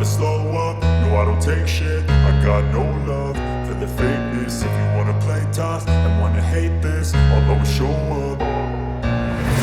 slow up, no I don't take shit. I got no love for the fakeness. If you wanna play tough and wanna hate this, I'll always show up.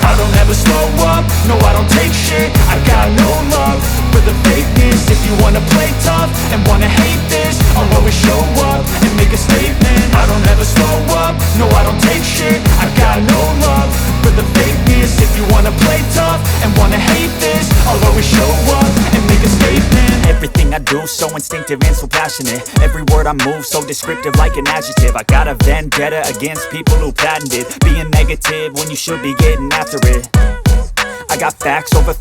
I don't ever slow up, no I don't take shit. I got no love for the fakeness. If you wanna play tough and wanna hate this, I'll always show up and make a statement. I don't ever slow up, no I don't take shit. I got no love for the fakeness. If you wanna play tough and wanna hate this, I'll always show up and make a statement. Everything I do so instinctive and so passionate. Every word I move so descriptive like an adjective. I got a vendetta against people who patented being negative when you should be getting after it. I got facts over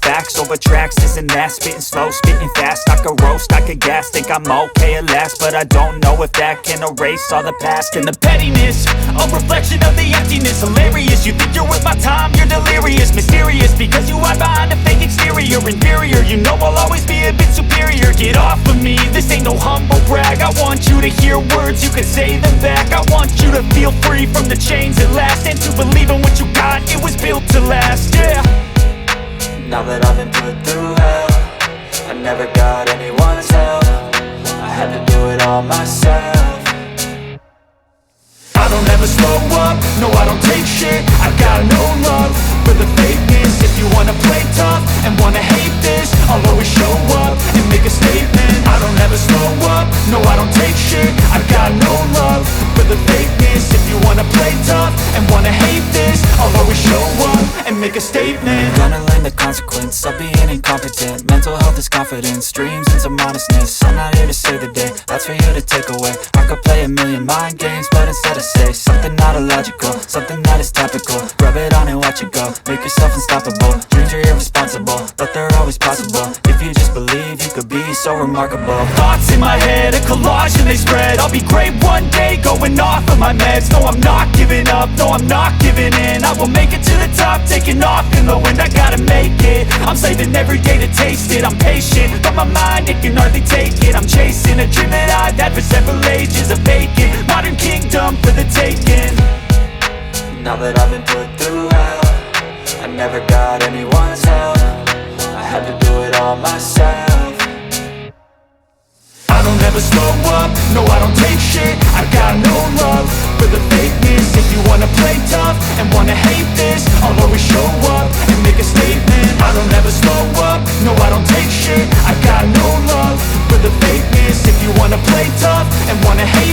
tracks, this and that. Spitting slow, spitting fast, I could roast, I could gas. Think I'm okay at last, but I don't know if that can erase all the past. And the pettiness, a reflection of the emptiness. Hilarious, you think you're worth my time, you're delirious. Mysterious, because you hide behind a fake exterior. Inferior, you know I'll always be a bit superior. Get off of me, this ain't no humble brag. I want you to hear words, you can say them back. I want you to feel free from the chains at last, and to believe in what you got, it was built to last, yeah. Now that I've been put through hell, I never got anyone's help. I had to do it all myself. I don't ever slow up, no I don't take shit. I got no love for the fakeness. If you wanna play tough and wanna hate this, I'll always show up and make a statement. I don't ever slow up, no I don't take shit. I got no love for the fakeness. If you wanna play tough and wanna hate this, I'll always show up and make a statement. Gonna learn the consequence of being incompetent. Mental health is confidence, dreams and some honestness. I'm not here to save the day, that's for you to take away. I could play a million mind games, but instead I say something not illogical, something that is topical. Rub it on and watch it go, make yourself unstoppable. Dreams are irresponsible, but they're always possible. If you just believe, you could be so remarkable. Thoughts in my head, a collage and they spread. I'll be great one day, going off of my meds. No, I'm not giving up, no, I'm not giving in. I will make it to the top, taking off in the wind. I gotta make it, I'm saving every day to taste it. I'm patient, but my mind, it can hardly take it. I'm chasing a dream that I've had for several ages. A vacant, modern kingdom for the taking. Now that I've been put through hell, I never got anyone's help. I had to do it all myself. I don't ever slow up, no I don't take shit. I got no love for the fakeness. If you wanna play tough and wanna hate this, I'll always show up and make a statement. I don't ever slow up, no I don't take shit. I got no love for the fakeness. If you wanna play tough and wanna hate